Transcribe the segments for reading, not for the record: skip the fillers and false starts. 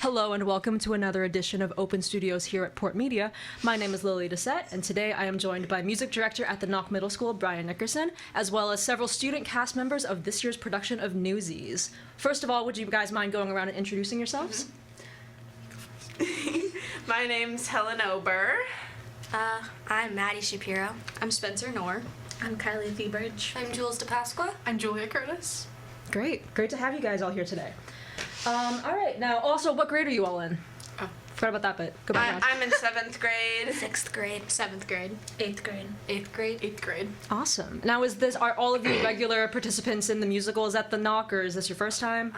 Hello and welcome to another edition of Open Studios here at PortMedia. My name is Lilly Dissette, and today I am joined by music director at the Nock Middle School, Brian Nickerson, as well as several student cast members of this year's production of Newsies. First of all, would you guys mind going around and introducing yourselves? My name's Helen Ober. I'm Maddie Shapiro. I'm Spencer Knorr. I'm Kylie Thiebridge. I'm Jules DePasqua. I'm Julia Curtis. Great to have you guys all here today. All right, now also, what grade are you all in? Oh. Forgot about that bit. Go back around. I'm in 7th grade. 6th grade. 7th grade. 8th grade. 8th grade. 8th grade. Awesome. Now, are all of you regular participants in the musical? Is that the Knock, or is this your first time?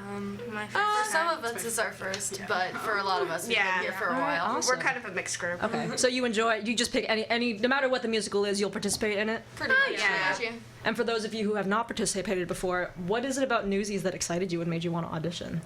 My first Some of us is our first, but for a lot of us, we've Yeah. been here for a All right, while. awesome. We're kind of a mixed group. Okay, so you just pick any, no matter what the musical is, you'll participate in it? Pretty much, yeah. And for those of you who have not participated before, what is it about Newsies that excited you and made you want to audition?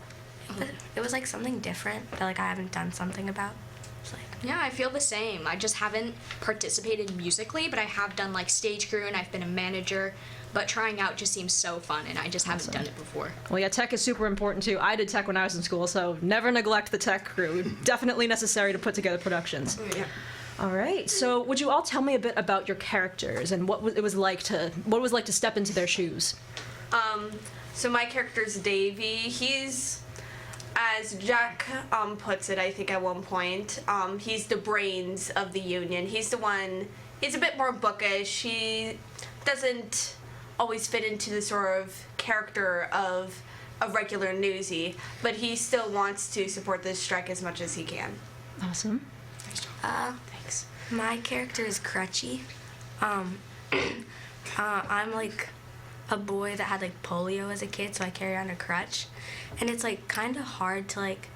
It was like something different that like I haven't done something about. It's like, Yeah, I feel the same. I just haven't participated musically, but I have done like stage crew and I've been a manager. But trying out just seems so fun, and I just haven't done it before. Well, yeah, tech is super important too. I did tech when I was in school, so never neglect the tech crew. Definitely necessary to put together productions. Yeah. All right, so would you all tell me a bit about your characters and what it was like to step into their shoes? So my character's Davey. He's, as Jack puts it, I think at one point, he's the brains of the union. He's a bit more bookish. He doesn't always fit into the sort of character of a regular newsie, but he still wants to support this strike as much as he can. Awesome. Thanks. my character is Crutchy. I'm like a boy that had like polio as a kid, so I carry on a crutch, and it's like kind of hard to like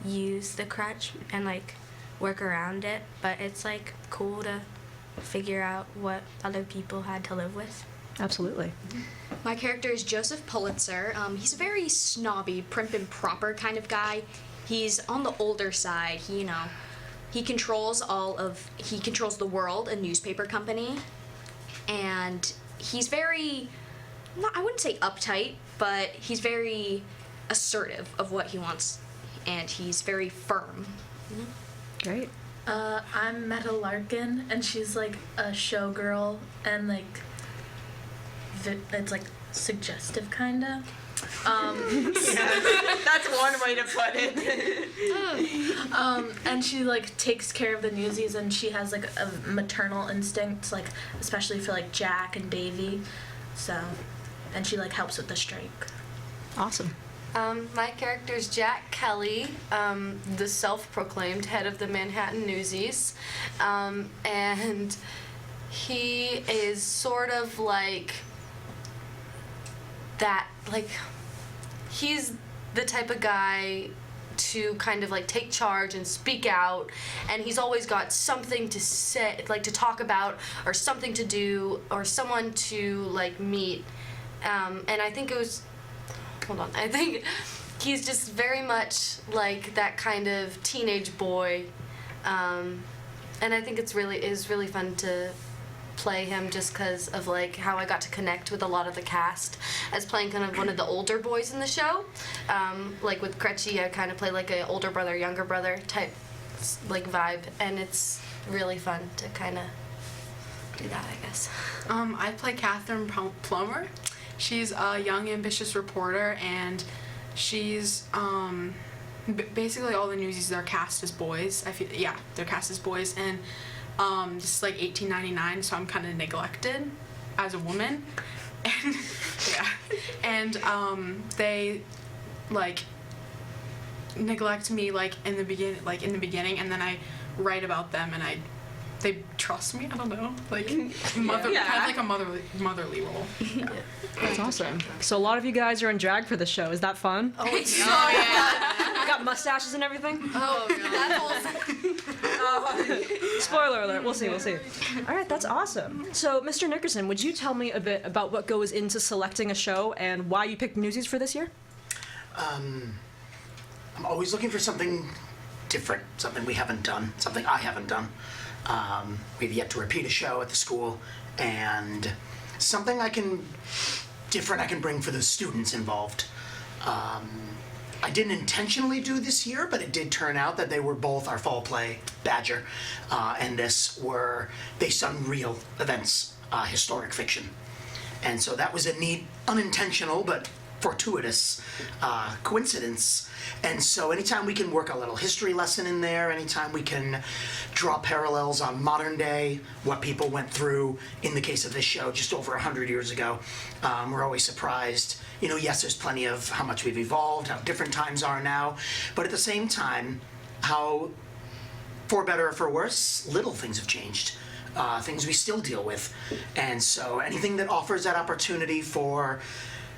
use the crutch and like work around it, but it's like cool to figure out what other people had to live with. Absolutely. My character is Joseph Pulitzer. He's a very snobby, prim and proper kind of guy. He's on the older side. He controls the world, a newspaper company, and he's very, I wouldn't say uptight, but he's very assertive of what he wants, and he's very firm. Great. I'm Meta Larkin, and she's like a showgirl, and like it's like suggestive kinda. That's one way to put it. And she like takes care of the Newsies, and she has like a maternal instinct, like especially for like Jack and Davy. So, and she like helps with the strike. Awesome. My character's Jack Kelly, the self-proclaimed head of the Manhattan Newsies, and he is sort of like that, like, he's the type of guy to kind of like take charge and speak out, and he's always got something to say, like to talk about, or something to do, or someone to like meet, and I think I think he's just very much like that kind of teenage boy, and I think is really fun to play him just because of like how I got to connect with a lot of the cast as playing kind of one of the older boys in the show. Like with Crutchy, I kind of play like a older brother, younger brother type like vibe, and it's really fun to kind of do that, I guess. I play Catherine Plummer. She's a young, ambitious reporter, and she's basically all the Newsies are cast as boys. They're cast as boys, and this is like 1899, so I'm kind of neglected as a woman, and they like neglect me like in the beginning, and then I write about them, and they trust me. I don't know, like kind of like a motherly role. Yeah. That's awesome. So a lot of you guys are in drag for the show. Is that fun? Oh, it's so yeah. You got mustaches and everything? Oh, that whole Spoiler alert. We'll see. All right, that's awesome. So, Mr. Nickerson, would you tell me a bit about what goes into selecting a show and why you picked Newsies for this year? I'm always looking for something different, something we haven't done, something I haven't done. We've yet to repeat a show at the school, and something different I can bring for the students involved. I didn't intentionally do this year, but it did turn out that they were both our fall play, Badger, and this were based on real events, historic fiction. And so that was a neat, unintentional, but fortuitous coincidence. And so anytime we can work a little history lesson in there, anytime we can draw parallels on modern day, what people went through in the case of this show just over 100 years ago, we're always surprised. You know, yes, there's plenty of how much we've evolved, how different times are now, but at the same time, how, for better or for worse, little things have changed. Things we still deal with. And so anything that offers that opportunity for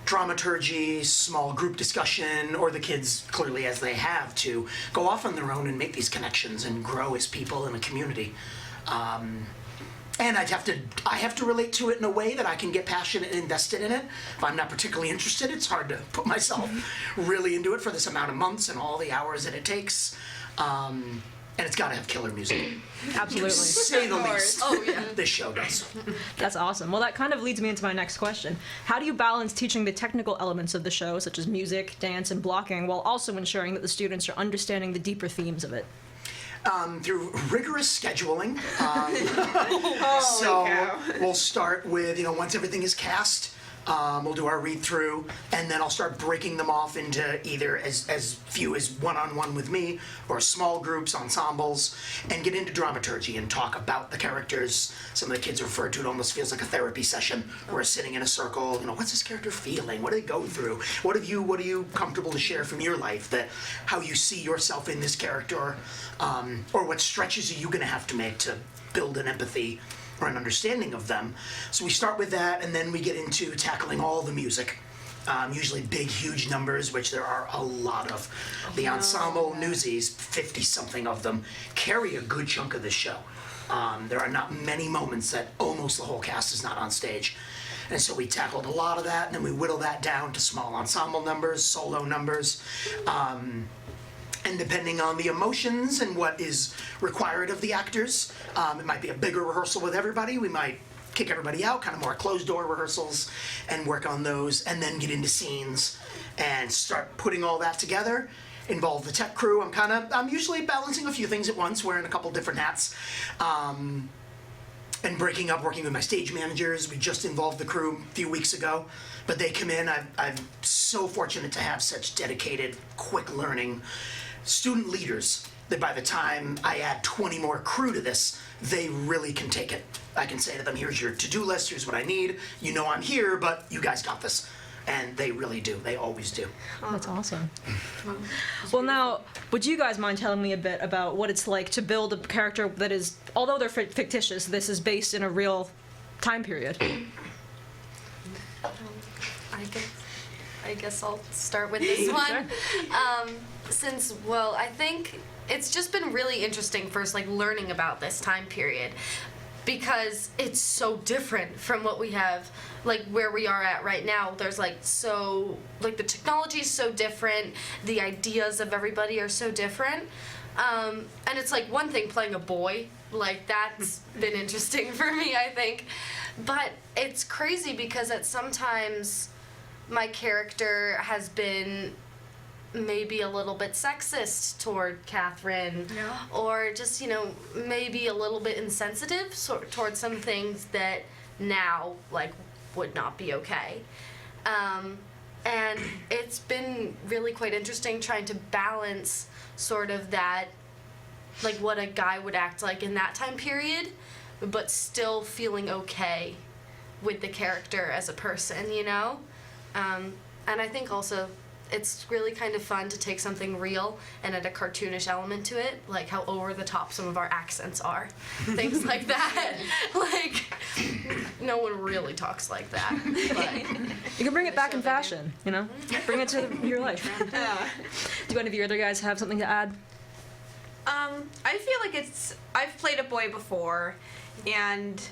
dramaturgy, small group discussion, or the kids, clearly as they have, to go off on their own and make these connections and grow as people in a community. And I have to relate to it in a way that I can get passionate and invested in it. If I'm not particularly interested, it's hard to put myself really into it for this amount of months and all the hours that it takes. And it's got to have killer music. Absolutely. To say the least. Oh, yeah. This show does. That's awesome. Well, that kind of leads me into my next question. How do you balance teaching the technical elements of the show, such as music, dance, and blocking, while also ensuring that the students are understanding the deeper themes of it? Through rigorous scheduling. We'll start with, once everything is cast, we'll do our read through, and then I'll start breaking them off into either as few as one-on-one with me, or small groups, ensembles, and get into dramaturgy and talk about the characters. Some of the kids refer to it almost feels like a therapy session. We're sitting in a circle, what's this character feeling? What do they go through? What are you comfortable to share from your life, that how you see yourself in this character, or what stretches are you gonna have to make to build an empathy or an understanding of them. So we start with that, and then we get into tackling all the music. Usually big, huge numbers, which there are a lot of. The ensemble, Newsies, 50-something of them, carry a good chunk of this show. There are not many moments that almost the whole cast is not on stage. And so we tackled a lot of that, and then we whittle that down to small ensemble numbers, solo numbers. And depending on the emotions and what is required of the actors, it might be a bigger rehearsal with everybody. We might kick everybody out, kind of more closed-door rehearsals, and work on those, and then get into scenes and start putting all that together. Involve the tech crew. I'm usually balancing a few things at once, wearing a couple different hats. And breaking up, working with my stage managers. We just involved the crew a few weeks ago, but they come in. I'm so fortunate to have such dedicated, quick learning student leaders that by the time I add 20 more crew to this, they really can take it. I can say to them, here's your to-do list, here's what I need. I'm here, but you guys got this. And they really do. They always do. That's awesome. Well, now, would you guys mind telling me a bit about what it's like to build a character that is, although they're fictitious, this is based in a real time period? I guess I'll start with this one. I think it's just been really interesting first, learning about this time period, because it's so different from what we have, where we are at right now. There's the technology is so different, the ideas of everybody are so different, and it's one thing playing a boy, that's been interesting for me, I think, but it's crazy because sometimes my character has been maybe a little bit sexist toward Catherine, or just, maybe a little bit insensitive toward some things that now, would not be okay. And it's been really quite interesting trying to balance sort of that, what a guy would act like in that time period, but still feeling okay with the character as a person, And I think also it's really kind of fun to take something real and add a cartoonish element to it, like how over the top some of our accents are. Things like that. No one really talks like that. But You can bring it back in fashion, Bring it to your life. Do any of you other guys have something to add? I feel I've played a boy before, and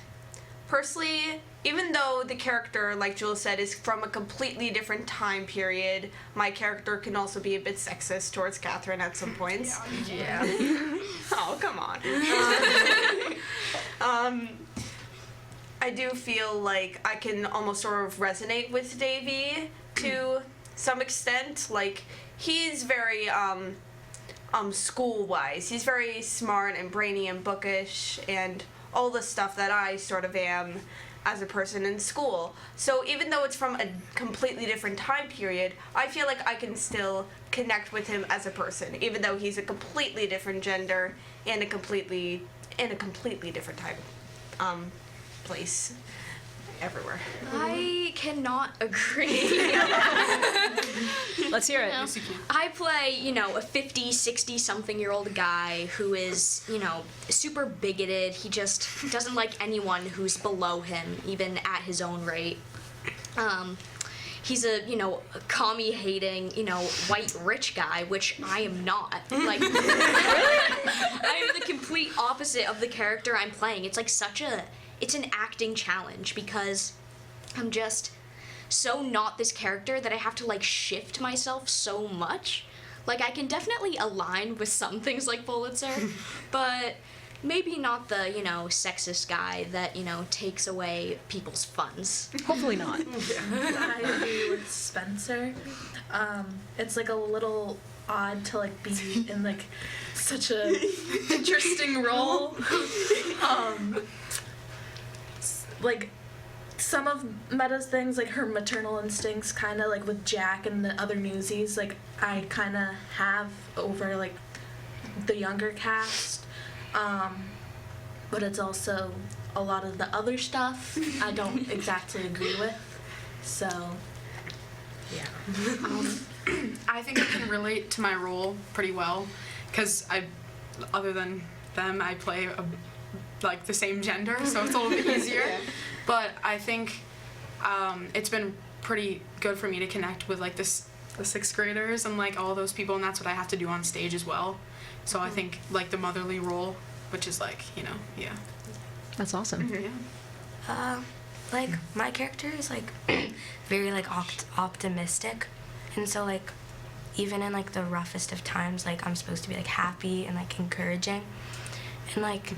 personally, even though the character, like Jules said, is from a completely different time period, my character can also be a bit sexist towards Catherine at some points. yeah. Oh, come on. I do feel like I can almost sort of resonate with Davy to some extent. Like, he's very school-wise. He's very smart and brainy and bookish and all the stuff that I sort of am as a person in school. So even though it's from a completely different time period, I feel like I can still connect with him as a person, even though he's a completely different gender and a completely different time, place, everywhere. I cannot agree. Let's hear it. I play, a 50, 60 something year old guy who is, super bigoted. He just doesn't like anyone who's below him, even at his own rate. He's a, commie hating, white rich guy, which I am not. Like, I am the complete opposite of the character I'm playing. It's like it's an acting challenge because I'm just so not this character that I have to like shift myself so much. Like, I can definitely align with some things like Pulitzer, but maybe not the, sexist guy that, takes away people's funds. Hopefully not. I agree with Spencer. It's like a little odd to like be in like such a interesting role. Like some of Meta's things, like her maternal instincts, kind of like with Jack and the other Newsies, like I kind of have over like the younger cast. But it's also a lot of the other stuff I don't exactly agree with. So, yeah. I think I can relate to my role pretty well because other than them, I play like the same gender, so it's a little bit easier. But I think it's been pretty good for me to connect with like the sixth graders and like all those people, and that's what I have to do on stage as well. So I think like the motherly role, which is like, yeah. That's awesome. Yeah. Like, my character is, like, very, like, optimistic. And so, like, even in, like, the roughest of times, like, I'm supposed to be, like, happy and, like, encouraging. And, like,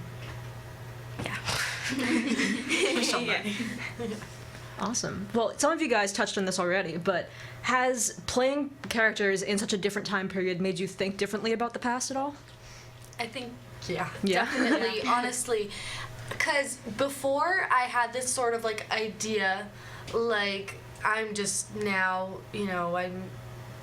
yeah. Awesome. Well, some of you guys touched on this already, but has playing characters in such a different time period made you think differently about the past at all? I think, yeah. Definitely. Honestly, because before I had this sort of like idea, like I'm just now, I've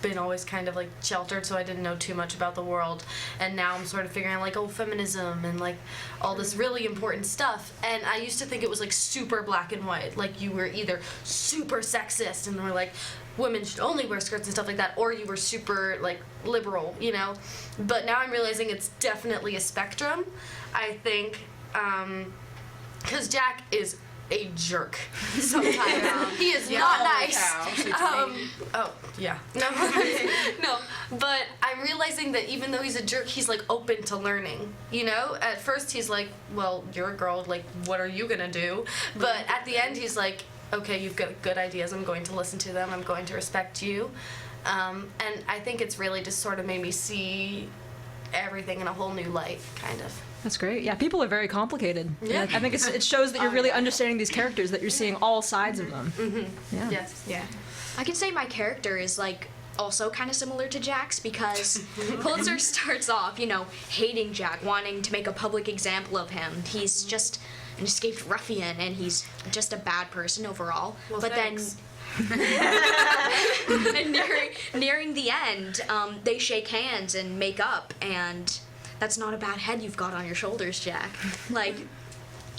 been always kind of like sheltered, so I didn't know too much about the world, and now I'm sort of figuring out like, feminism and like all this really important stuff, and I used to think it was like super black and white, like you were either super sexist and were like women should only wear skirts and stuff like that, or you were super like liberal, but now I'm realizing it's definitely a spectrum. I think because Jack is a jerk sometimes. He is not nice. Oh, yeah. No, but I'm realizing that even though he's a jerk, he's like open to learning, At first he's like, well, you're a girl, like, what are you gonna do? But at the end he's like, okay, you've got good ideas, I'm going to listen to them, I'm going to respect you. And I think it's really just sort of made me see everything in a whole new light, kind of. That's great. Yeah, people are very complicated. Yeah. I think it shows that you're really understanding these characters, that you're seeing all sides of them. Mm-hmm. Yeah. Yes. Yeah. I can say my character is like also kind of similar to Jack's because Pulitzer starts off, hating Jack, wanting to make a public example of him. He's just an escaped ruffian and he's just a bad person overall. Well, but thanks. then nearing the end, they shake hands and make up, and that's not a bad head you've got on your shoulders, Jack. Like,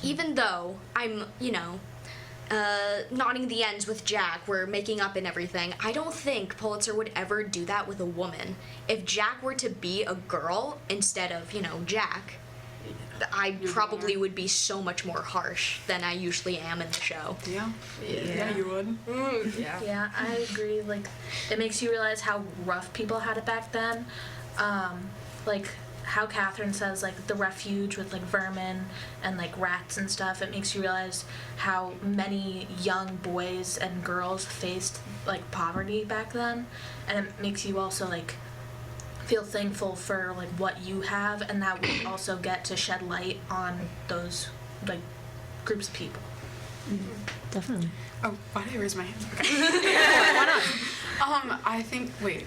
even though I'm, knotting the ends with Jack, we're making up and everything, I don't think Pulitzer would ever do that with a woman. If Jack were to be a girl instead of, Jack, I probably would be so much more harsh than I usually am in the show. Yeah, you would. Yeah, I agree. Like, it makes you realize how rough people had it back then. Like, how Catherine says, like, the refuge with, like, vermin and, like, rats and stuff, it makes you realize how many young boys and girls faced, like, poverty back then. And it makes you also, like, feel thankful for, like, what you have, and that we also get to shed light on those, like, groups of people. Mm-hmm. Definitely. Oh, why did I raise my hand? Okay. Why not? I think. Wait.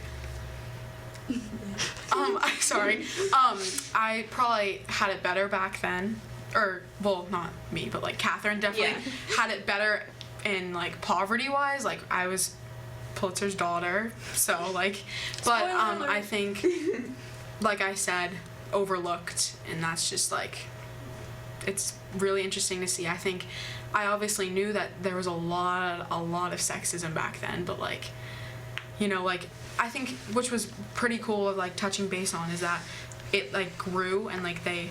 Sorry. I probably had it better back then, or well, not me, but like Catherine definitely had it better in like poverty-wise. Like I was Pulitzer's daughter, so like, but I think, like I said, overlooked, and that's just like, it's really interesting to see. I think I obviously knew that there was a lot of sexism back then, but like, you know, like I think which was pretty cool of like touching base on is that it like grew and like they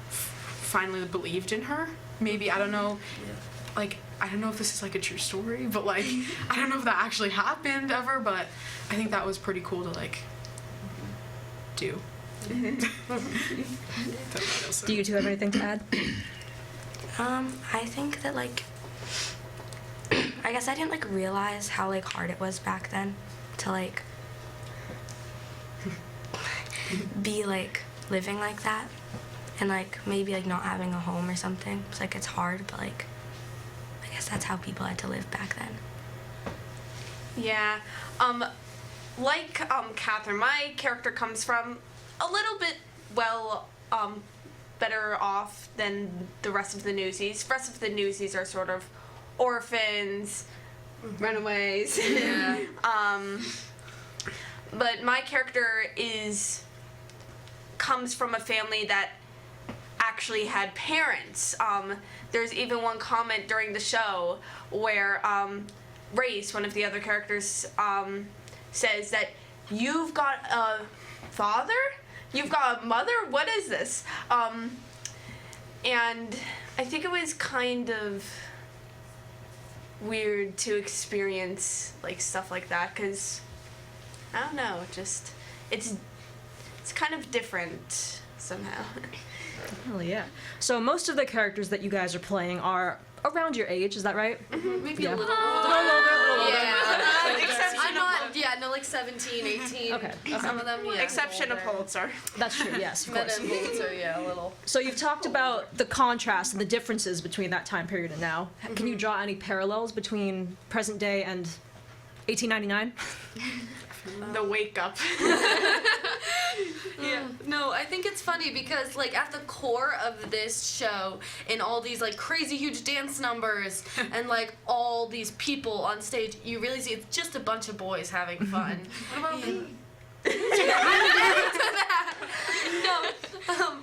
finally believed in her. Maybe I don't know, like I don't know if this is like a true story, but like I don't know if that actually happened ever, but I think that was pretty cool to like do. Do you two have anything to add? I think that like I guess I didn't like realize how like hard it was back then to like be like living like that and like maybe like not having a home or something. It's like it's hard, but like I guess that's how people had to live back then. Yeah. Like Catherine, my character comes from a little bit better off than the rest of the Newsies. The rest of the Newsies are sort of orphans, runaways. Yeah. But my character comes from a family that actually had parents. There's even one comment during the show where Race, one of the other characters, says that you've got a father? You've got a mother? What is this? And I think it was kind of weird to experience like stuff like that because I don't know, just it's kind of different somehow. Definitely, yeah. So most of the characters that you guys are playing are around your age, is that right? Maybe Yeah. a little older. I'm not, like 17, 18. Okay. Some of them, yeah. Exception of Pulitzer. That's true, yes, of Men course. and Pulitzer, yeah, a little. So you've talked about the contrast and the differences between that time period and now. Can you draw any parallels between present day and 1899? The wake up. Yeah. No, I think it's funny because like at the core of this show in all these like crazy huge dance numbers and like all these people on stage, you really see it's just a bunch of boys having fun. What about me? No,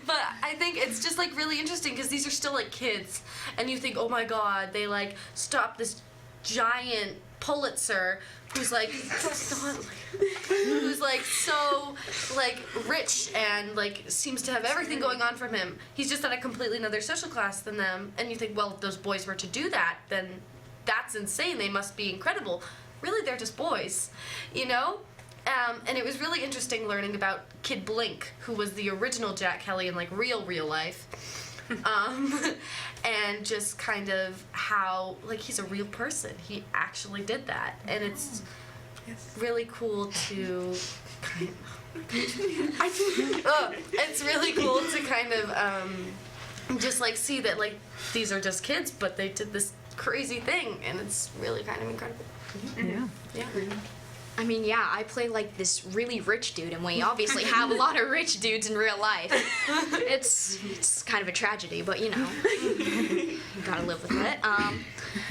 but I think it's just like really interesting because these are still like kids and you think, oh my god, they like stopped this giant Pulitzer who's like who's like so like rich and like seems to have everything going on from him. He's just at a completely another social class than them, and you think, well, if those boys were to do that, then that's insane. They must be incredible. Really, they're just boys, you know? And it was really interesting learning about Kid Blink, who was the original Jack Kelly in like real life. And just kind of how like he's a real person. He actually did that, and it's really cool to kind it's really cool to kind of just like see that like these are just kids, but they did this crazy thing, and it's really kind of incredible. Yeah. Yeah. I mean, yeah, I play like this really rich dude, and we obviously have a lot of rich dudes in real life. It's kind of a tragedy, but you know, you gotta live with it.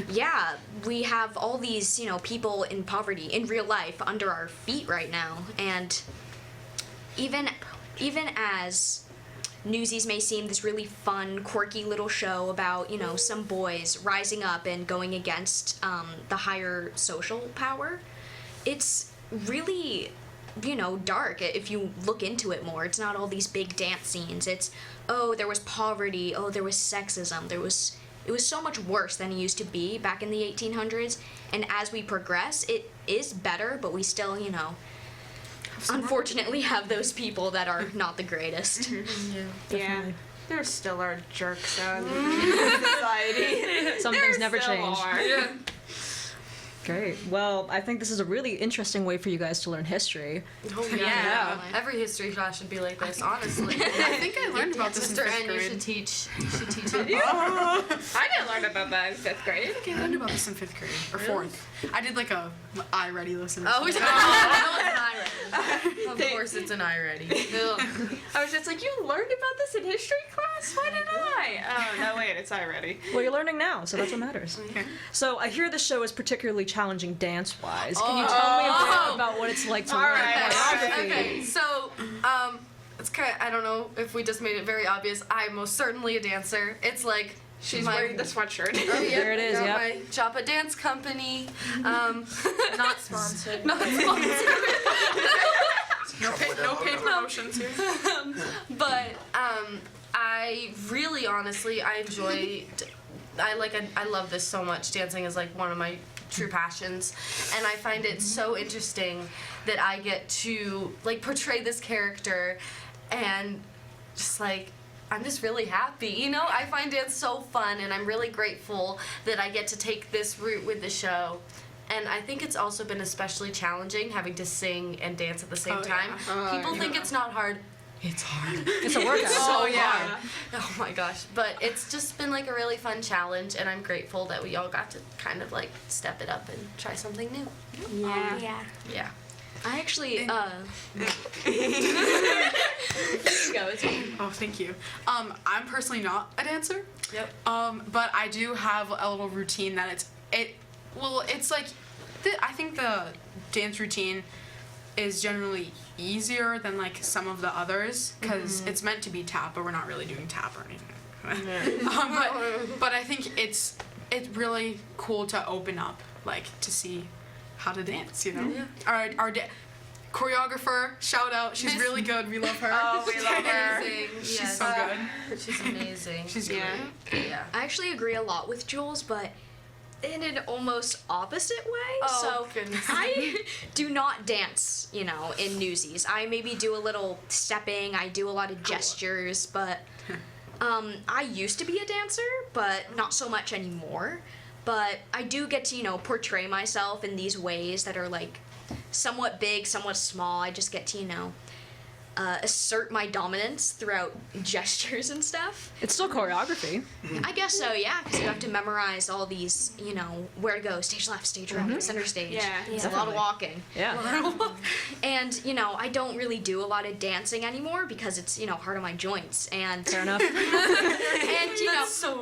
Yeah, we have all these, you know, people in poverty in real life under our feet right now, and even as Newsies may seem this really fun, quirky little show about, you know, some boys rising up and going against the higher social power, it's really, you know, dark if you look into it more. It's not all these big dance scenes. It's, oh, there was poverty, oh, there was sexism, it was so much worse than it used to be back in the 1800s, and as we progress, it is better, but we still, you know, unfortunately have those people that are not the greatest. Yeah. There still are jerks out in society. Some things never change. Great. Well, I think this is a really interesting way for you guys to learn history. Oh yeah. Every history class should be like this, honestly. I think I learned about this in Mr. 5th N, grade. you should teach it. I didn't learn about that in 5th grade. I think I learned about this in 5th grade or 4th. I did like a iReady lesson. Oh, of course it's an iReady. I was just like, you learned about this in history class? Why didn't I? Oh, no, wait, it's already. Well, you're learning now, so that's what matters. So I hear the show is particularly challenging dance-wise. Can you tell me a bit about what it's like to learn choreography? Okay, so it's kind of, I don't know if we just made it very obvious. I'm most certainly a dancer. It's like She's wearing the sweatshirt. There it is, got yep. my Joppa dance company. Not sponsored. Not sponsored. No paid promotions here. But I really, honestly, I love this so much. Dancing is like one of my true passions, and I find it so interesting that I get to like portray this character, and just like I'm just really happy. You know, I find dance so fun, and I'm really grateful that I get to take this route with the show. And I think it's also been especially challenging having to sing and dance at the same time. People think it's not hard. It's hard. It's a workout. So hard. Oh my gosh. But it's just been like a really fun challenge, and I'm grateful that we all got to kind of like step it up and try something new. Yeah. Yeah. I actually, Oh, thank you. I'm personally not a dancer. Yep. But I do have a little routine that it's like, I think the dance routine is generally easier than like some of the others because it's meant to be tap, but we're not really doing tap or anything. But I think it's really cool to open up, like to see how to dance, you know. Yeah. Our choreographer, shout out, she's really good. We love her. Oh, we love her. Amazing. She's so good. She's amazing. She's great. Yeah. I actually agree a lot with Jules, but in an almost opposite way. Oh, So goodness. I do not dance, in Newsies. I maybe do a little stepping, I do a lot of gestures, but I used to be a dancer, but not so much anymore. But I do get to, portray myself in these ways that are like somewhat big, somewhat small. I just get to, assert my dominance throughout gestures and stuff. It's still choreography. I guess so, yeah, because you have to memorize all these, where to go, stage left, stage right, center stage. Yeah. It's a lot of walking. Yeah. And, I don't really do a lot of dancing anymore because it's, hard on my joints. And, Fair enough. and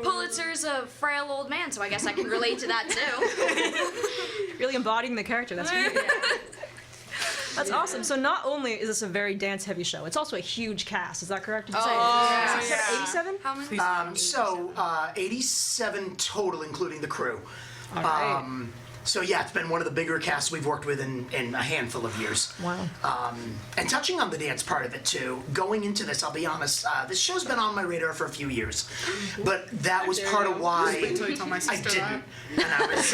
Pulitzer's a frail old man, so I guess I can relate to that too. Really embodying the character. That's great. That's awesome. So not only is this a very dance-heavy show, it's also a huge cast. Is that correct? Did you say? yeah. 87? How many? 87 total, including the crew. All right. So yeah, it's been one of the bigger casts we've worked with in a handful of years. Wow. And touching on the dance part of it too, going into this, I'll be honest, this show's been on my radar for a few years, but that was part of why Wait till you tell my I sister didn't. And I was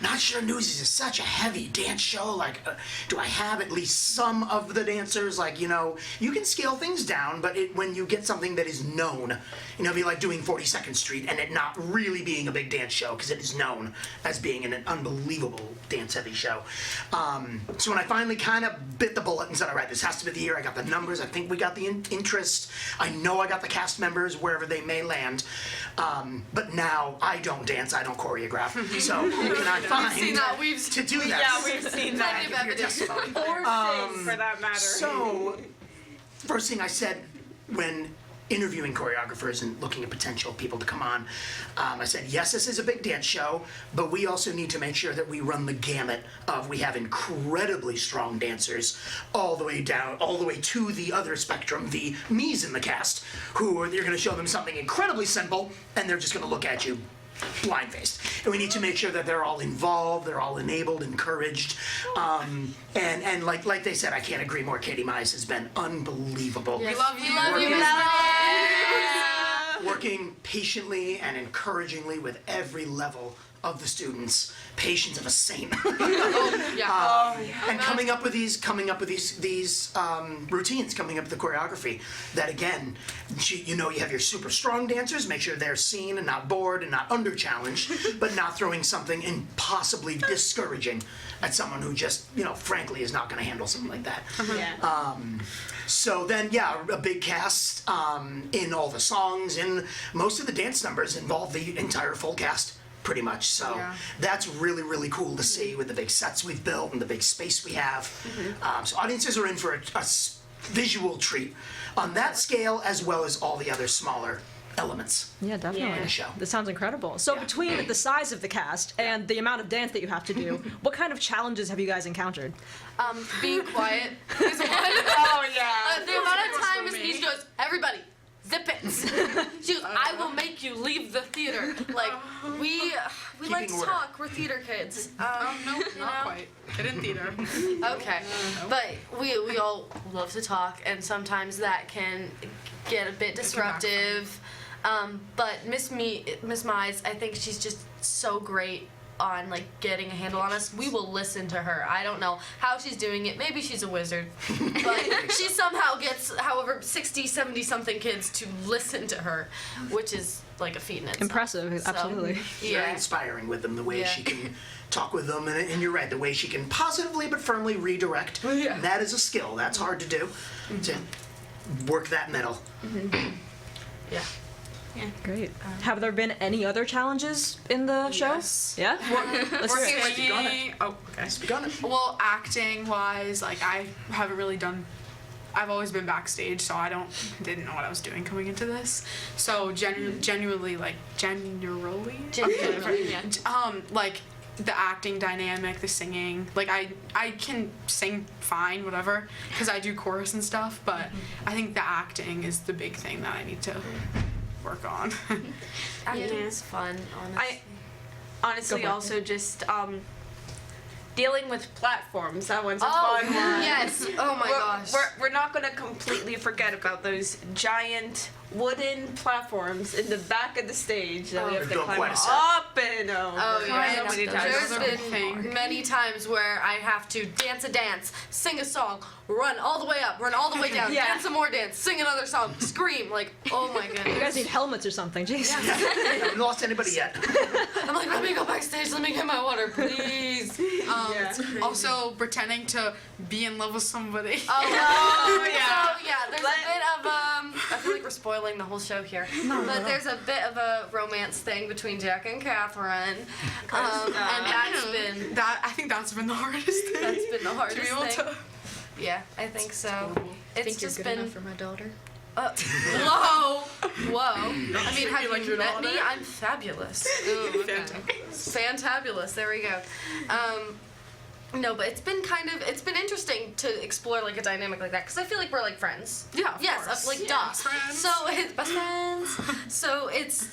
not sure Newsies is such a heavy dance show. Like, do I have at least some of the dancers? Like, you can scale things down, but when you get something that is known, it'd be like doing 42nd Street and it not really being a big dance show because it is known as being an unbelievable dance-heavy show. So when I finally kind of bit the bullet and said, all right, this has to be the year, I got the numbers, I think we got the interest, I know I got the cast members wherever they may land, but now I don't dance, I don't choreograph. So who can I find to do that? Yeah, we've seen that. I can hear testimony. Or sing, for that matter. So, first thing I said when interviewing choreographers and looking at potential people to come on, I said, yes, this is a big dance show, but we also need to make sure that we run the gamut of, we have incredibly strong dancers all the way down, all the way to the other spectrum, the me's in the cast, you're going to show them something incredibly simple, and they're just going to look at you blind-faced. And we need to make sure that they're all involved, they're all enabled, encouraged, and like they said, I can't agree more, Katie Mize has been unbelievable. We love you. Working patiently and encouragingly with every level of the students, patience of a saint. Yeah. And coming up with these routines, coming up with the choreography. That again, you have your super strong dancers. Make sure they're seen and not bored and not under challenged, but not throwing something impossibly discouraging at someone who just frankly is not going to handle something like that. Yeah. So then, a big cast in all the songs, and most of the dance numbers involve the entire full cast. Pretty much, so that's really, really cool to see with the big sets we've built and the big space we have. So audiences are in for a visual treat on that scale, as well as all the other smaller elements. Yeah, definitely. In the show. This sounds incredible. So between the size of the cast and the amount of dance that you have to do, what kind of challenges have you guys encountered? Being quiet is one. Oh yeah. The amount of time Miss Beach goes, everybody, zip it. She goes, I will make you leave the theater. Like, we like to order. talk. We're theater kids. No, not quite. Get in theater. Okay. But we all love to talk, and sometimes that can get a bit disruptive. But Miss Mize, I think she's just so great on like getting a handle on us. We will listen to her. I don't know how she's doing it. Maybe she's a wizard. But she somehow gets however 60, 70 something kids to listen to her, which is like a feat in itself. Impressive, So, absolutely. Very Yeah. inspiring with them, the way Yeah. she can talk with them, and you're right, the way she can positively but firmly redirect. That is a skill. That's hard to do, to work that middle. Yeah. Great. Have there been any other challenges in the show? Yes. Yeah? Let's hear it. Speak on it. Singing. Oh, okay. Speak on it. Well, acting wise, like I haven't really done. I've always been backstage, so didn't know what I was doing coming into this. So genuinely, like generally, like the acting dynamic, the singing. Like I can sing fine, whatever, because I do chorus and stuff. But I think the acting is the big thing that I need to work on. Acting is fun, honestly. I honestly Go for it. also just dealing with platforms. That one's a Oh, fun one. yes. Oh my gosh. We're not gonna completely forget about those giant wooden platforms in the back of the stage that we have to Built climb quite a set. up and over. Oh yeah, so many times. there's Those are a big thing. been many times where I have to dance a dance, sing a song, run all the way up, run all the way down, Yeah. dance some more dance, sing another song, scream, like, oh my You guys goodness. need helmets or something. Jeez. Haven't lost anybody yet. I'm like, let me go backstage, let me get my water, please. Also, pretending to be in love with somebody. Oh, yeah. So, yeah, there's a bit of, I feel like we're spoiling the whole show here, but there's a bit of a romance thing between Jack and Catherine, and that's been, I think that's been the hardest thing. that's been the to hardest be able thing. to. Yeah, I think so. It's Think you're just good been enough for my daughter? Whoa! I mean, have like you your met me? daughter? I'm fabulous. Ooh, okay. Fantabulous. There we go. No, but it's been interesting to explore like a dynamic like that because I feel like we're like friends. Yeah, of Yes, course. like Yeah, duh. friends. So it's best friends. So it's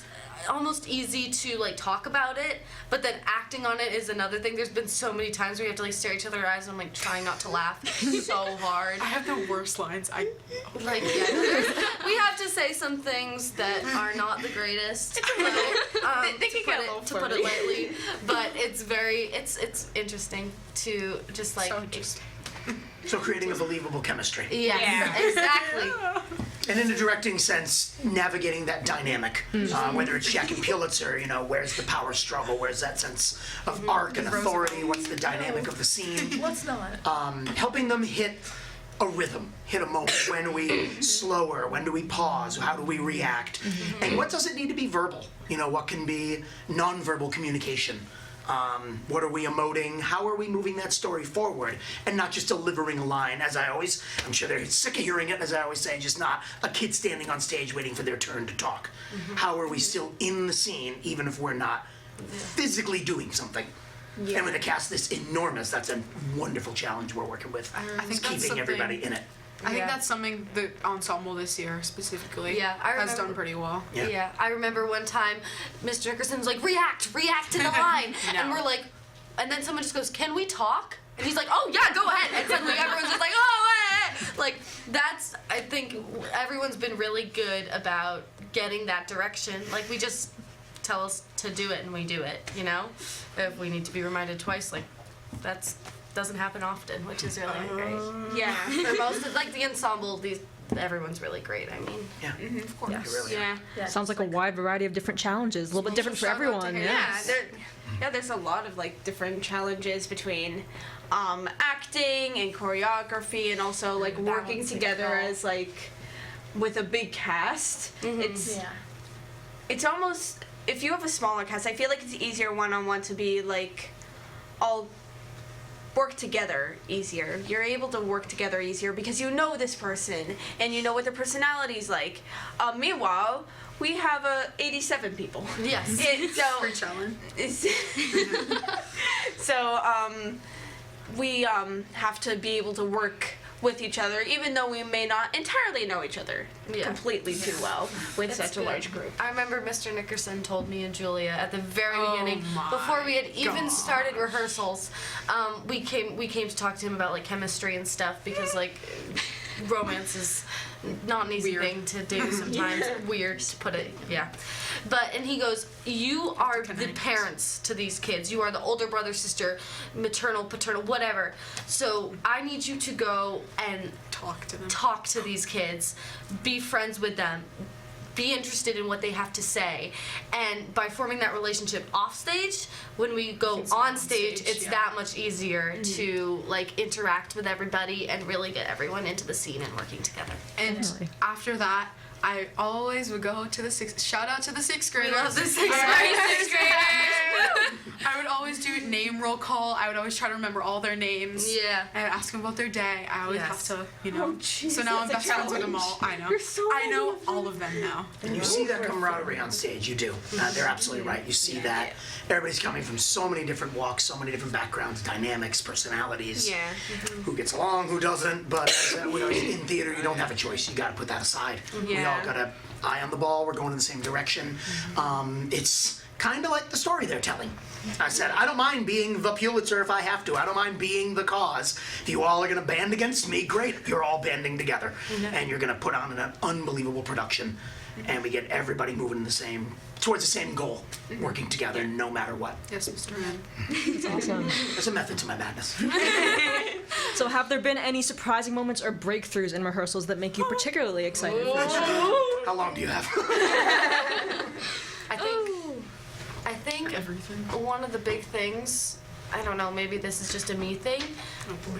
almost easy to like talk about it, but then acting on it is another thing. There's been so many times where you have to like stare each other in the eyes and I'm like trying not to laugh so hard. I have the worst lines. Like, yeah, we have to say some things that are not the greatest. So, They can get a little to put it lightly, but it's interesting to just like. So interesting. So creating a believable chemistry. Yes, exactly. And in a directing sense, navigating that dynamic, whether it's Jack and Pulitzer, where's the power struggle, where's that sense of arc and authority, what's the dynamic of the scene, Let's not. helping them hit a rhythm, hit a moment. When are we slower? When do we pause? How do we react? And what doesn't need to be verbal? What can be nonverbal communication? What are we emoting? How are we moving that story forward? And not just delivering a line, I'm sure they're sick of hearing it, as I always say, just not a kid standing on stage waiting for their turn to talk. How are we still in the scene, even if we're not physically doing something? And with a cast this enormous, that's a wonderful challenge we're working with. I think that's keeping something- everybody in it. I think Yeah. that's something the ensemble this year specifically Yeah, I has remember- done pretty well. Yeah. I remember one time Mr. Nickerson's like, react to the line. And we're like, and then someone just goes, can we talk? And he's like, oh yeah, go ahead. And suddenly everyone's just like, oh, like that's, I think everyone's been really good about getting that direction. Like we just tell to do it, and we do it, you know? If we need to be reminded twice, like, that's doesn't happen often, which is really great. Yeah. For most of, like, the ensemble, everyone's really great, I mean. Yeah, of course. Yes. You really are. Yeah. Yeah, Sounds like a wide variety of different challenges, a little bit different for Shout out to everyone. him. Yeah, there's a lot of like different challenges between acting and choreography, and also like working Balancing together it all. as like with a big cast. Yeah. It's almost, if you have a smaller cast, I feel like it's easier one-on-one to be like all work together easier. You're able to work together easier because you know this person and you know what their personality's like. Meanwhile, we have 87 people. Yes. Free challenge. We have to be able to work with each other, even though we may not entirely know each other completely too well with such a large group. I remember Mr. Nickerson told me and Julia at the very beginning, my before we had even gosh. started rehearsals, we came to talk to him about like chemistry and stuff, because like romance is not an easy Weird. thing to do sometimes. Weird to put it, yeah. And he goes, you are the parents to these kids. You are the older brother, sister, maternal, paternal, whatever. So I need you to go and talk to these kids, be friends with them, be interested in what they have to say, and by forming that relationship off stage, when we go on stage, it's that much easier to like interact with everybody and really get everyone into the scene and working together. And Definitely. after that, I always would go to the shout out to the sixth graders. love the sixth graders. I would always do name roll call. I would always try to remember all their names. Yeah. I would ask them about their day. I always Yes. have to, you know. So now I'm that's a best friends with them all. I know. I know all of them now. And you see that camaraderie on stage, you do. They're absolutely right. You see that everybody's coming from so many different walks, so many different backgrounds, dynamics, personalities. Yeah. Who gets along, who doesn't, but in theater you don't have a choice. You gotta put that aside. We all Yeah. got an eye on the ball, we're going in the same direction. It's kind of like the story they're telling. I said, I don't mind being the Pulitzer if I have to. I don't mind being the cause. If you all are gonna band against me, great. You're all banding together. And you're gonna put on an unbelievable production. And we get everybody moving towards the same goal, working together no matter what. Yes, Mr. Man. That's awesome. There's a method to my madness. So have there been any surprising moments or breakthroughs in rehearsals that make you particularly excited for the show? How long do you have? I think Everything. one of the big things, I don't know, maybe this is just a me thing,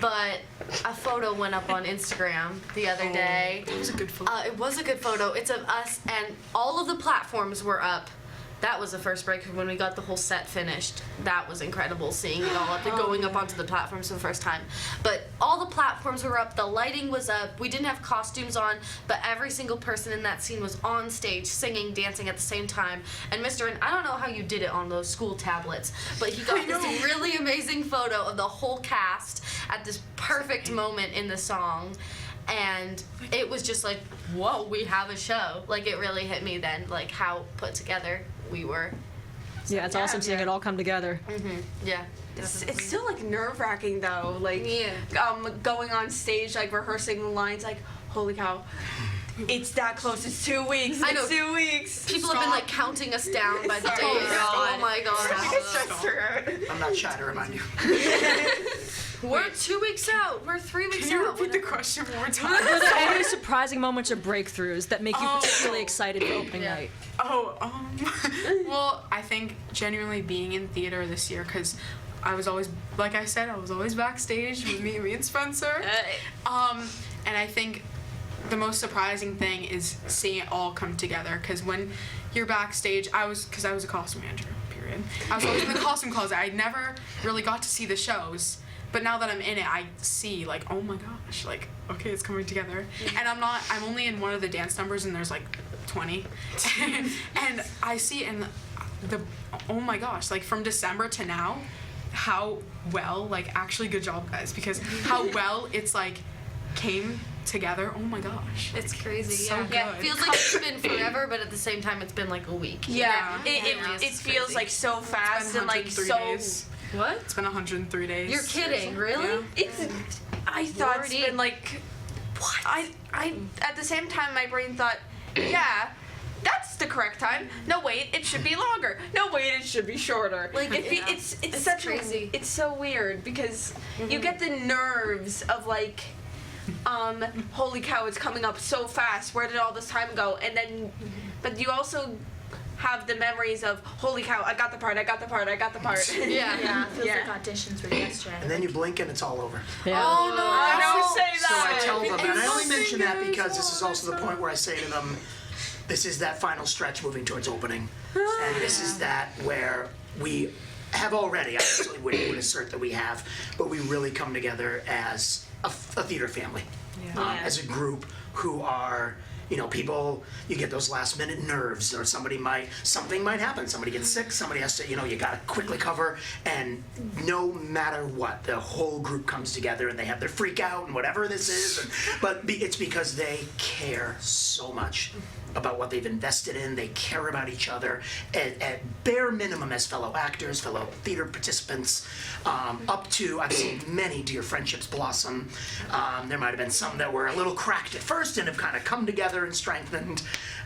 but a photo went up on Instagram the other day. It was a good photo. It was a good photo. It's of us, and all of the platforms were up. That was the first breakthrough when we got the whole set finished. That was incredible, seeing it all up and going up onto the platforms for the first time. But all the platforms were up, the lighting was up, we didn't have costumes on, but every single person in that scene was on stage, singing, dancing at the same time. And Mr. and I don't know how you did it on those school tablets, but he got this really amazing photo of the whole cast at this perfect moment in the song. And it was just like, whoa, we have a show. Like, it really hit me then, like how put together we were. Yeah, it's awesome seeing it all come together. Yeah. It's still like nerve-wracking though, like Yeah. going on stage, like rehearsing the lines, like holy cow, it's that close. It's 2 weeks. I know. It's 2 weeks. People have been like counting us down by the days. God. Oh my god. I'm not shy to remind you. We're 2 weeks out. We're 3 weeks Can you out. repeat the question one more time? Are there any surprising moments or breakthroughs that make you particularly excited for opening night? Well, I think genuinely being in theater this year, because I was always, like I said, I was always backstage with me and Spencer. And I think the most surprising thing is seeing it all come together, because when you're backstage, because I was a costume manager, period. I was always in the costume closet. I never really got to see the shows. But now that I'm in it, I see, like, oh my gosh, like, okay, it's coming together. And I'm only in one of the dance numbers, and there's like 20. And I see, and oh my gosh, like, from December to now, how well, like, actually good job, guys, because how well it's, like, came together, oh my gosh. It's crazy. So Yeah. good. Yeah. Feels like it's been forever, but at the same time, it's been like a week. Yeah, Yeah. it feels crazy. like so fast and like 103 so. days. What? It's been 103 days. You're kidding, really? Yeah. It's. I thought it's Lordy. been like. What? I at the same time my brain thought, yeah, that's that's the correct time. No, wait, it should be longer. No, wait, it should be shorter. Like, It's such crazy. it's so weird because you get the nerves of like, holy cow, it's coming up so fast. Where did all this time go? And then, but you also have the memories of, holy cow, I got the part. Yeah, it feels Yeah. like auditions were yesterday. And then you blink and it's all over. Yeah. Oh no! Don't say So I that. tell them, and I only mention that because this is also the point where I say to them, this is that final stretch moving towards opening. And this is that where we have already, I certainly would assert that we have, but we really come together as a theater family. As a group who are, people, you get those last minute nerves, or something might happen. Somebody gets sick, somebody has to, you gotta quickly cover, and no matter what, the whole group comes together and they have their freak out and whatever this is, but it's because they care so much about what they've invested in. They care about each other at bare minimum as fellow actors, fellow theater participants, up to, I've seen many dear friendships blossom. There might have been some that were a little cracked at first and have kind of come together and strengthened,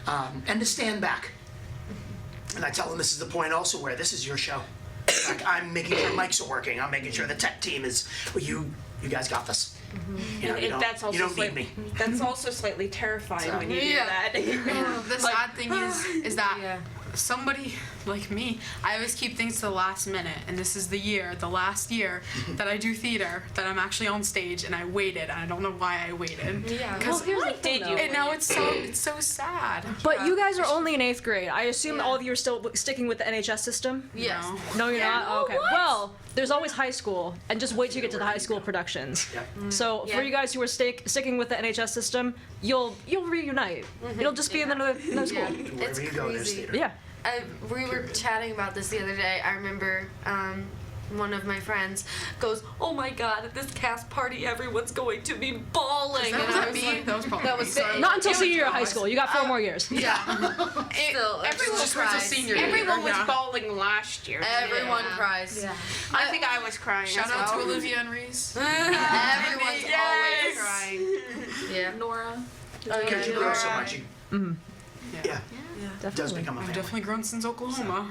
and to stand back. And I tell them this is the point also where this is your show. Like, I'm making sure mics are working. I'm making sure the tech team is, well, you guys got this. You don't need me. That's also slightly terrifying when you do Yeah. that. The sad thing is that somebody like me, I always keep things to the last minute, and this is the last year that I do theater, that I'm actually on stage, and I waited, and I don't know why I waited. Yeah. Well, here's the thing, though. And now it's so sad. But you guys are only in 8th grade. I assume all of you are still sticking with the NHS system? Yes. No, you're not? Oh, okay. Well, there's always high school, and just wait till you get to the high school productions. So for you guys who are sticking with the NHS system, you'll reunite. It'll just be in another school. Wherever you go, there's theater. Yeah. We were chatting about this the other day. I remember one of my friends goes, "Oh my God, at this cast party, everyone's going to be bawling." That And was I not was me. like, That was probably that me. was Sorry. Not until senior year of high school. You got 4 more years. yeah. Still, Everyone just went to senior year. Everyone was Yeah. bawling last year. Everyone cries. Yeah. I think I was crying Shout as out to well. Olivia and Reese. Everyone's always Yes. crying. Yeah. Nora. Because you grow so much, yeah, it does Definitely. become a I've family. definitely grown since Oklahoma.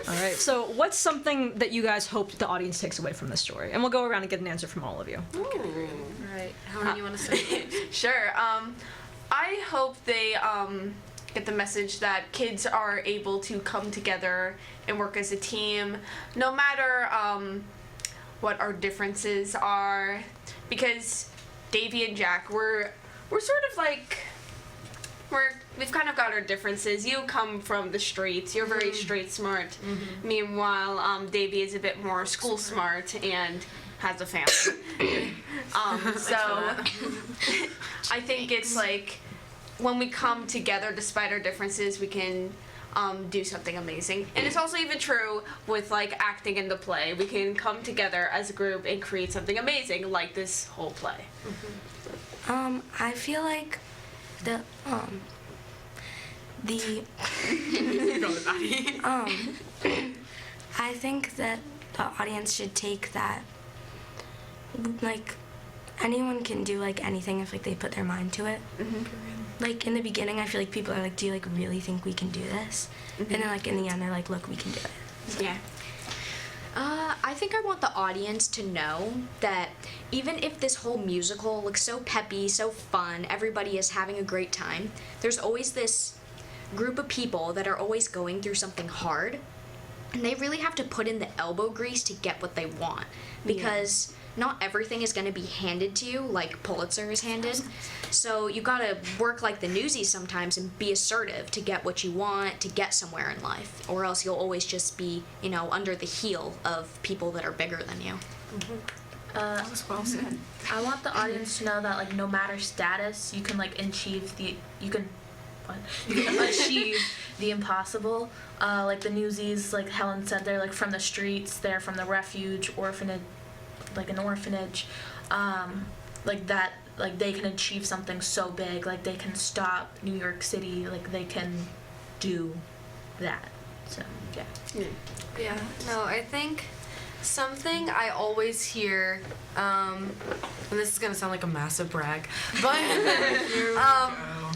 All right. So what's something that you guys hope the audience takes away from this story? And we'll go around and get an answer from all of you. All right. How many you want to say? Sure. I hope they get the message that kids are able to come together and work as a team, no matter what our differences are, because Davy and Jack, we're sort of like we've kind of got our differences. You come from the streets. You're very street smart. Meanwhile, Davy is a bit more school smart and has a family. So I think it's like when we come together, despite our differences, we can do something amazing. And it's also even true with like acting in the play. We can come together as a group and create something amazing, like this whole play. I feel like the I think that the audience should take that, like, anyone can do like anything if like they put their mind to it. Like in the beginning, I feel like people are like, "Do you like really think we can do this?" And then like in the end, they're like, "Look, we can do it." Yeah. I think I want the audience to know that even if this whole musical looks so peppy, so fun, everybody is having a great time, there's always this group of people that are always going through something hard, and they really have to put in the elbow grease to get what they want, because not everything is going to be handed to you like Pulitzer is handed. So you got to work like the Newsies sometimes and be assertive to get what you want, to get somewhere in life, or else you'll always just be, under the heel of people that are bigger than you. That was well said. I want the audience to know that like no matter status, you can like achieve the impossible. Like the Newsies, like Helen said, they're like from the streets, they're from the refuge, orphanage, like an orphanage, like that, like they can achieve something so big, like they can stop New York City, like they can do that. So yeah. Yeah, no, I think something I always hear, and this is gonna sound like a massive brag, but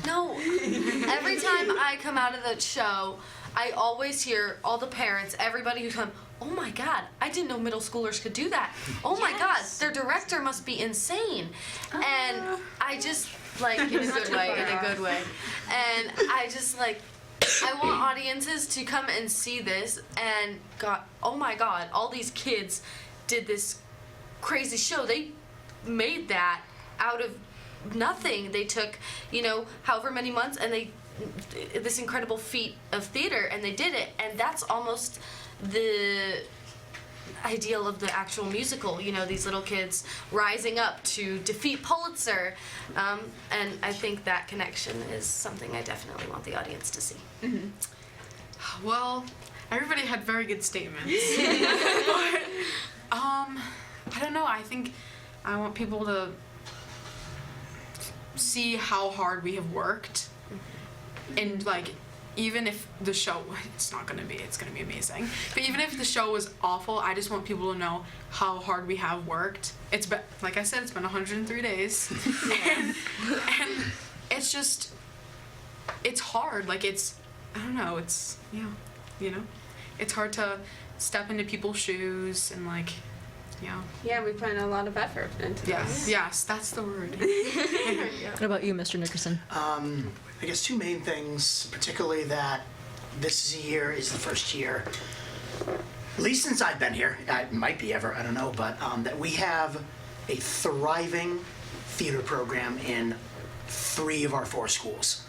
No. Every time I come out of that show, I always hear all the parents, everybody who come, oh my God, I didn't know middle schoolers could do that. Oh my God, their director must be insane. And I just, like, in a good way, And I just, like, I want audiences to come and see this and oh my God, all these kids did this crazy show. They made that out of nothing. They took, however many months, and this incredible feat of theater, and they did it. And that's almost the ideal of the actual musical. These little kids rising up to defeat Pulitzer, and I think that connection is something I definitely want the audience to see. Mm-hmm. Well, everybody had very good statements. But, I don't know. I think I want people to see how hard we have worked, and like, even if the show, it's gonna be amazing, but even if the show was awful, I just want people to know how hard we have worked. It's been, like I said, it's been 103 days, and it's just, it's hard. Like, it's, I don't know, it's, it's hard to step into people's shoes and, like, Yeah, we put in a lot of effort into this. Yes, that's the word. What about you, Mr. Nickerson? I guess two main things, particularly that this year is the first year, at least since I've been here, it might be ever, I don't know, but that we have a thriving theater program in 3 of our 4 schools.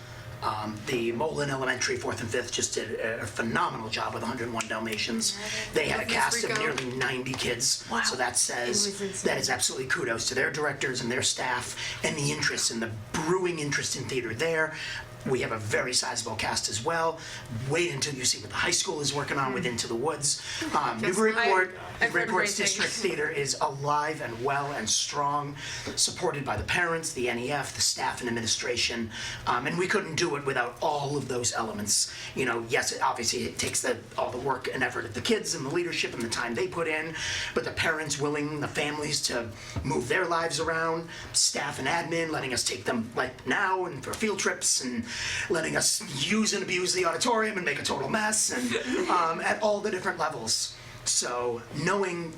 The Mullen Elementary 4th and 5th just did a phenomenal job with 101 Dalmatians. They had a cast of nearly 90 kids. Wow. So that says that is absolutely kudos to their directors and their staff and the interest and the brewing interest in theater there. We have a very sizable cast as well. Wait until you see what the high school is working on with Into the Woods. Newburyport's district theater is alive and well and strong, supported by the parents, the NEF, the staff and administration, and we couldn't do it without all of those elements. Yes, obviously it takes all the work and effort of the kids and the leadership and the time they put in, but the parents willing, the families to move their lives around, staff and admin letting us take them like now and for field trips and letting us use and abuse the auditorium and make a total mess, and at all the different levels. So knowing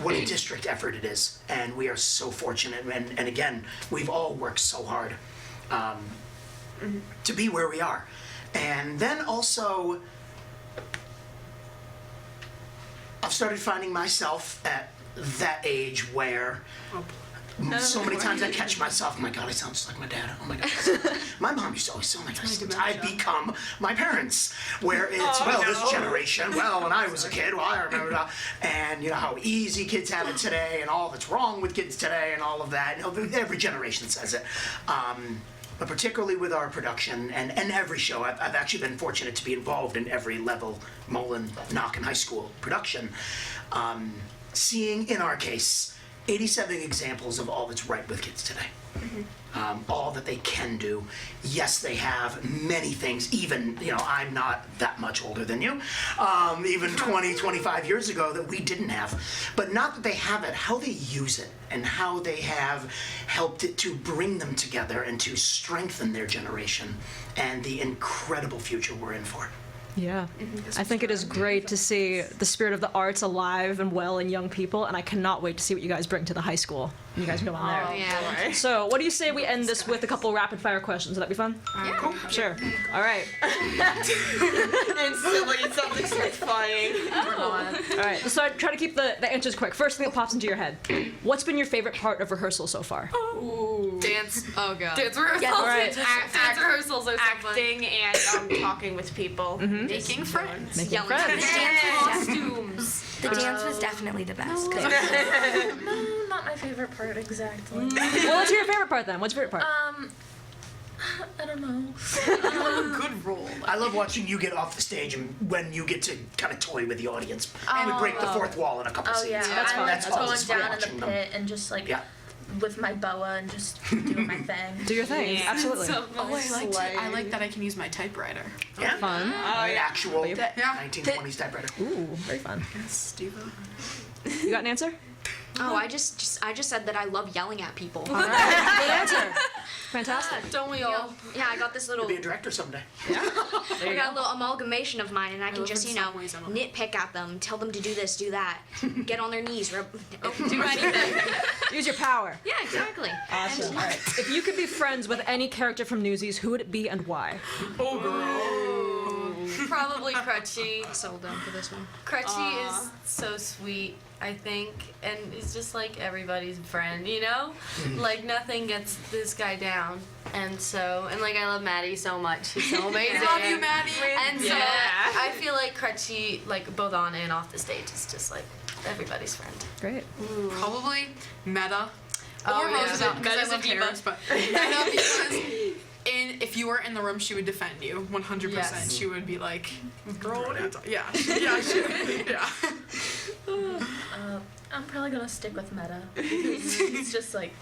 what a district effort it is, and we are so fortunate, and again, we've all worked so hard to be where we are. And then also, I've started finding myself at that age where so many times I catch myself, oh my God, I sound just like my dad. Oh my God. My mom used to always sound like her. I've become my parents, where it's, this generation, when I was a kid, I remember that. And how easy kids have it today and all that's wrong with kids today and all of that. Every generation says it. But particularly with our production and every show, I've actually been fortunate to be involved in every level, Mullen, Nock, and high school production. Seeing, in our case, 87 examples of all that's right with kids today. All that they can do. Yes, they have many things, even, I'm not that much older than you, even 20, 25 years ago that we didn't have. But not that they have it, how they use it and how they have helped it to bring them together and to strengthen their generation and the incredible future we're in for. Yeah, I think it is great to see the spirit of the arts alive and well in young people, and I cannot wait to see what you guys bring to the high school. You guys go on there. Yeah. So, what do you say we end this with a couple rapid fire questions? Would that be fun? Yeah. Cool. Sure. All right. Instantly something starts flying. All right. So try to keep the answers quick. First thing that pops into your head. What's been your favorite part of rehearsal so far? Dance. Oh God. Dance rehearsals. Yeah, all right. Dance rehearsals are so fun. Acting and talking with people. Making friends. Making Yelling. friends. Costumes. The dance was definitely the best. No, not my favorite part exactly. Well, what's your favorite part then? What's your favorite part? I don't know. Good role. I love watching you get off the stage and when you get to kind of toy with the audience. We break the fourth wall in a couple Oh scenes. yeah, That's fun. That's going always fun down in watching the them. pit and just like Yeah. with my boa and just doing my thing. Do your thing. Absolutely. I like that I can use my typewriter. Yeah. Fun. An actual Yeah. 1920s typewriter. Ooh, very fun. Steve. You got an answer? Oh, I just said that I love yelling at people. Good answer. Fantastic. Don't we all? Yeah, I got this little. Be a director someday. I got a little amalgamation of mine, and I can love just, in you know, some ways I'm a- nitpick at them, tell them to do this, do that, get on their knees, do anything. Use your power. Yeah, exactly. Awesome. All right. If you could be friends with any character from Newsies, who would it be and why? Probably Crutchy. Settle down for this one. Crutchy is so sweet, I think, and he's just like everybody's friend, you know? Like nothing gets this guy down. And like I love Maddie so much. She's so amazing. Love you, Maddie. And so I feel like Crutchy, like both on and off the stage, is just like everybody's friend. Great. Probably Meta. Oh, Or yeah. Roosevelt, because Meta's I a love diva. Harris, but Meta because if you were in the room, she would defend you 100%. Yes. She would be like, girl, what are you talking? Yeah, she would. Yeah. I'm probably gonna stick with Meta. He's just like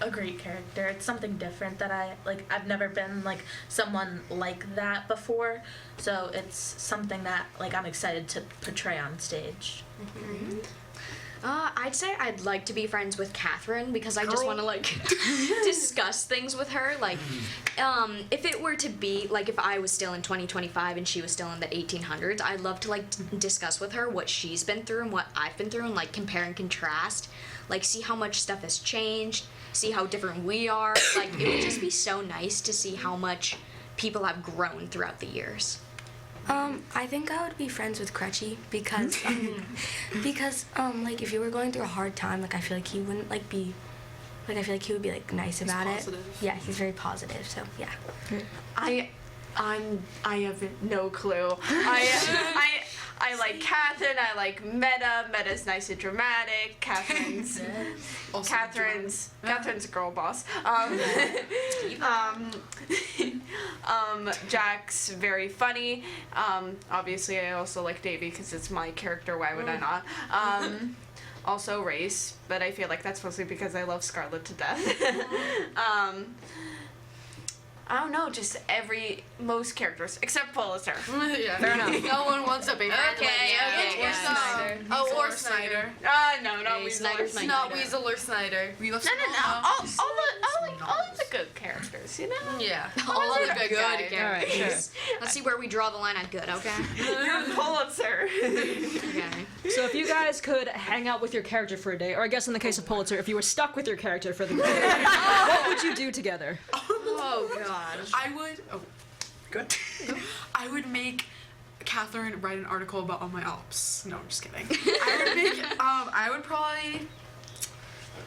a great character. It's something different that I've never been like someone like that before, so it's something that like I'm excited to portray on stage. I'd say I'd like to be friends with Catherine because I just want to like discuss things with her. Like, if it were to be like if I was still in 2025 and she was still in the 1800s, I'd love to like discuss with her what she's been through and what I've been through and like compare and contrast. Like, see how much stuff has changed, see how different we are. Like, it would just be so nice to see how much people have grown throughout the years. I think I would be friends with Crutchy because like if you were going through a hard time, like I feel like he wouldn't like be like I feel like he would be like nice about positive. it. Yeah, he's very positive. So yeah. I have no clue. I like Catherine. I like Meta. Meta's nice and dramatic. Catherine's a girl boss. Jack's very funny. Obviously, I also like Davy because it's my character. Why would I not? Also race, but I feel like that's mostly because I love Scarlet to death. I don't know, just most characters except Pulitzer. Yeah. Fair enough. No one wants to be friends with you. okay. Snyder. Oh, or Snyder. No, not Weasel. Snyder's my Not Weasel or Snyder. We love No. All the good characters, you know. Yeah. All of the good guys. All right. Sure. Let's see where we draw the line at good, okay? You're Pulitzer. Okay. So if you guys could hang out with your character for a day, or I guess in the case of Pulitzer, if you were stuck with your character for the day, what would you do together? Oh gosh. I would. Oh, good. I would make Catherine write an article about all my ops. No, I'm just kidding. I would probably,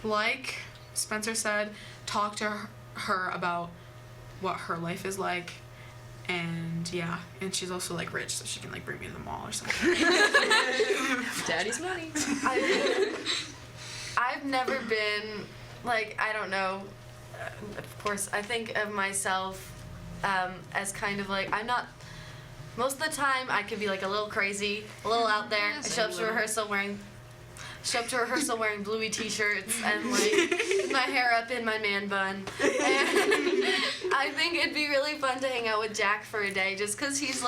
like Spencer said, talk to her about what her life is like, and yeah, and she's also like rich, so she can like bring me to the mall or something. Daddy's money. I've never been, like, I don't know, of course, I think of myself as kind of like, I'm not, most of the time I could be like a little crazy, a little out there. I show up to rehearsal wearing bluey t-shirts and like my hair up in my man bun. And I think it'd be really fun to hang out with Jack for a day just because he's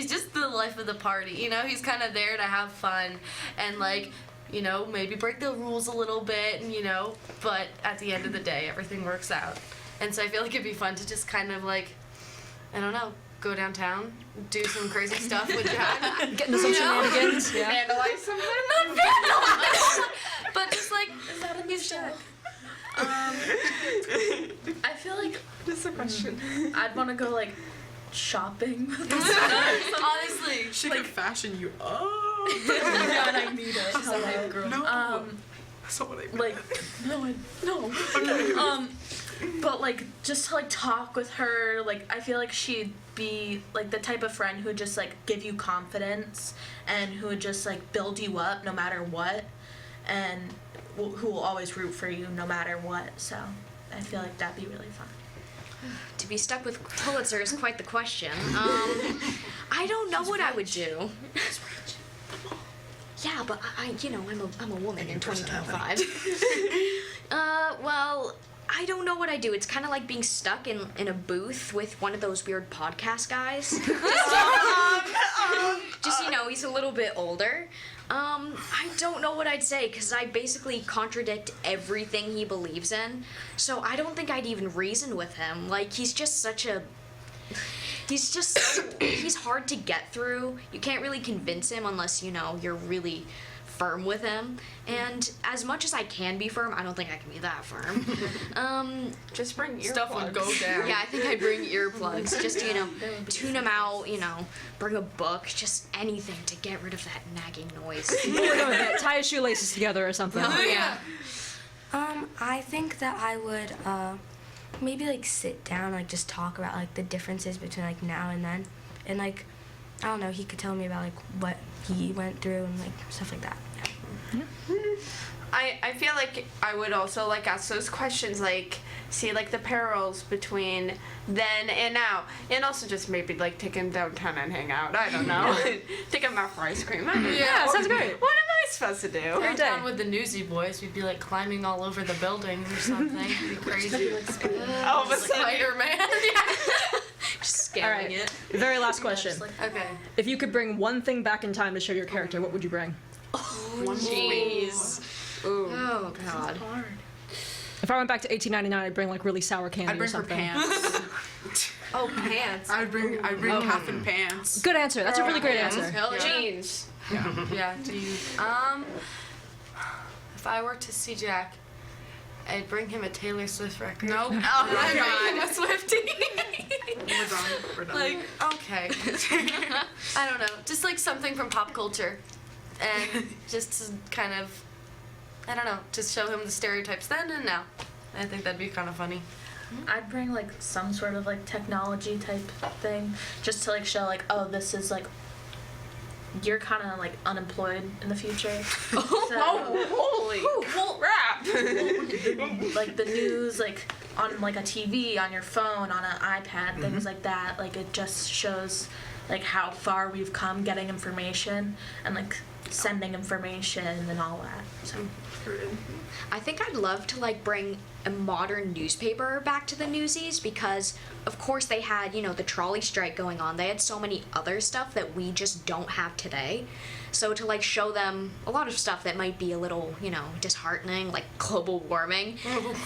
just the life of the party, you know? He's kind of there to have fun and like, you know, maybe break the rules a little bit, and, you know, but at the end of the day, everything works out. And so I feel like it'd be fun to just kind of like, I don't know, go downtown, do some crazy stuff with Jack. Get into some shenanigans. Yeah. Vandalize something. Not vandalize, but just like, is that a new Jack? I feel like Just a question. I'd want to go like shopping. Honestly. She could fashion you up. And I need it. Hello. Girl. No. That's not what I meant. Like no. But like just to like talk with her, like I feel like she'd be like the type of friend who would just like give you confidence and who would just like build you up no matter what, and who will always root for you no matter what. So I feel like that'd be really fun. To be stuck with Pulitzer is quite the question. I don't know what I would do. Yeah, but I'm a woman in 2025. Well, I don't know what I do. It's kind of like being stuck in a booth with one of those weird podcast guys. Just, he's a little bit older. I don't know what I'd say because I basically contradict everything he believes in. So I don't think I'd even reason with him. Like, he's hard to get through. You can't really convince him unless, you're really firm with him. And as much as I can be firm, I don't think I can be that firm. Just bring earplugs. Stuff would go down. Yeah, I think I'd bring earplugs. Just, tune them out, bring a book, just anything to get rid of that nagging noise. Tie his shoelaces together or something. Yeah. I think that I would maybe like sit down, like just talk about like the differences between like now and then, and like I don't know, he could tell me about like what he went through and like stuff like that. Yeah. I feel like I would also like ask those questions, like see like the parallels between then and now, and also just maybe like take him downtown and hang out. I don't know. Take him out for ice cream. I don't know. Yeah, sounds great. What am I supposed to do? Great day. Down with the Newsy boys, we'd be like climbing all over the buildings or something. It'd be crazy. All of a sudden, Spider-Man. Just All scaring right. it. Very last question. Okay. If you could bring one thing back in time to show your character, what would you bring? Jeez. Oh, God. If I went back to 1899, I'd bring like really sour candy I'd or bring her something. pants. oh, pants. I'd bring Catherine pants. Good answer. That's a really great answer. Jeans. Yeah, dude. If I were to see Jack, I'd bring him a Taylor Swift record. Nope. Oh my God, I'm a Swiftie. We're done. We're done. Like, okay. I don't know, just like something from pop culture, and just to kind of, I don't know, just show him the stereotypes then and now. I think that'd be kind of funny. I'd bring like some sort of like technology type thing, just to like show like, oh, this is like, you're kind of like unemployed in the future. Holy crap! Like the news, like on like a TV, on your phone, on an iPad, things like that. Like it just shows like how far we've come getting information and like sending information and all that. So I think I'd love to like bring a modern newspaper back to the Newsies because of course they had, the trolley strike going on. They had so many other stuff that we just don't have today. So to like show them a lot of stuff that might be a little, disheartening, like global warming,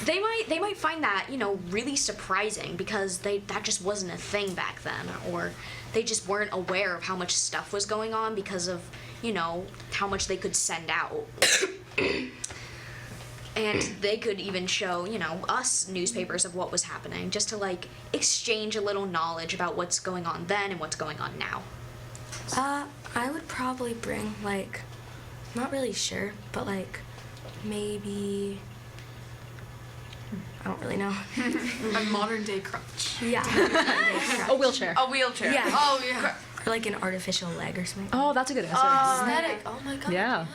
they might find that, really surprising because that just wasn't a thing back then, or they just weren't aware of how much stuff was going on because of, how much they could send out. And they could even show, us newspapers of what was happening, just to like exchange a little knowledge about what's going on then and what's going on now. I would probably bring like, not really sure, but like maybe, I don't really know. A modern day crutch. Yeah. A wheelchair. A wheelchair. Yeah. Oh yeah. Or like an artificial leg or something. Oh, that's a good answer. Prosthetic. Oh my God. Yeah.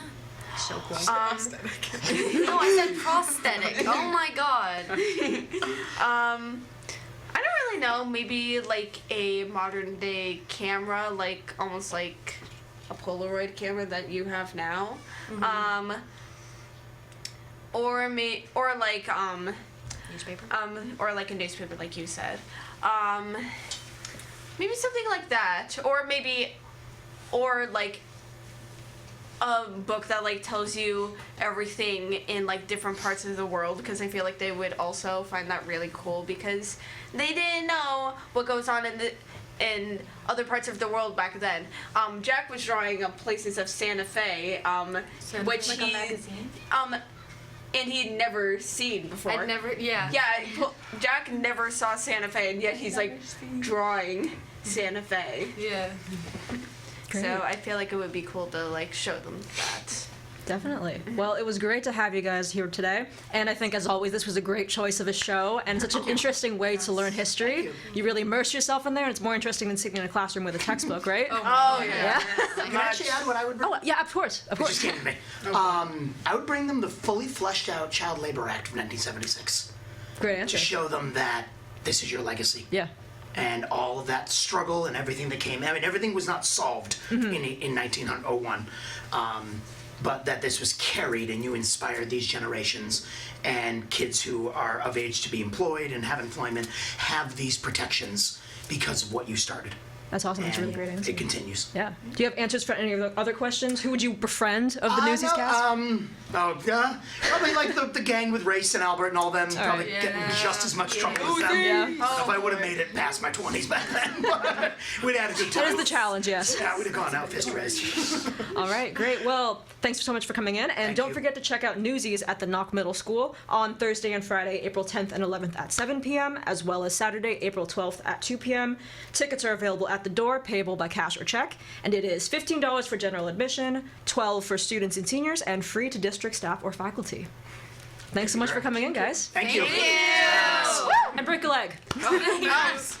So cool. No, I said prosthetic. Oh my God. I don't really know. Maybe like a modern day camera, like almost like a Polaroid camera that you have now. Or like Newspaper? or like a newspaper, like you said. Maybe something like that, or like a book that like tells you everything in like different parts of the world, because I feel like they would also find that really cool because they didn't know what goes on in other parts of the world back then. Jack was drawing up places of Santa Fe, which like he a magazine. and he'd never seen before. I'd never. Yeah. Yeah, Jack never saw Santa Fe, and yet he's like drawing Santa Fe. Yeah. Great. So I feel like it would be cool to like show them that. Definitely. Well, it was great to have you guys here today. And I think, as always, this was a great choice of a show and such an interesting way to learn history. You really immerse yourself in there, and it's more interesting than sitting in a classroom with a textbook, right? Oh yeah. Can I actually add what I would bring? Oh, yeah, of course. Of It course. just came to me. I would bring them the fully fleshed out Child Labor Act of 1976 Great to answer. show them that this is your legacy. Yeah. and all of that struggle and everything that came. I mean, everything was not solved in 1901. But that this was carried and you inspired these generations, and kids who are of age to be employed and have employment have these protections because of what you started. That's awesome. That's a really And great answer. it continues. Yeah. Do you have answers for any of the other questions? Who would you befriend of the Newsies No, cast? probably like the gang with Race and Albert and all them, probably right. getting just as much trouble as them. Yeah. I don't know if I would have made it past my 20s back then, but we'd had a good time. That is the challenge, yes. Yeah, we'd have gone out fist raised. All right, great. Well, thanks so much for coming in. And Thank don't you. forget to check out Newsies at the Nock Middle School on Thursday and Friday, April 10th and 11th at 7 p.m., as well as Saturday, April 12th at 2 p.m. Tickets are available at the door, payable by cash or check, and it is $15 for general admission, $12 for students and seniors, and free to district staff or faculty. Thanks so much for coming in, guys. Thank you. And break a leg. Nice.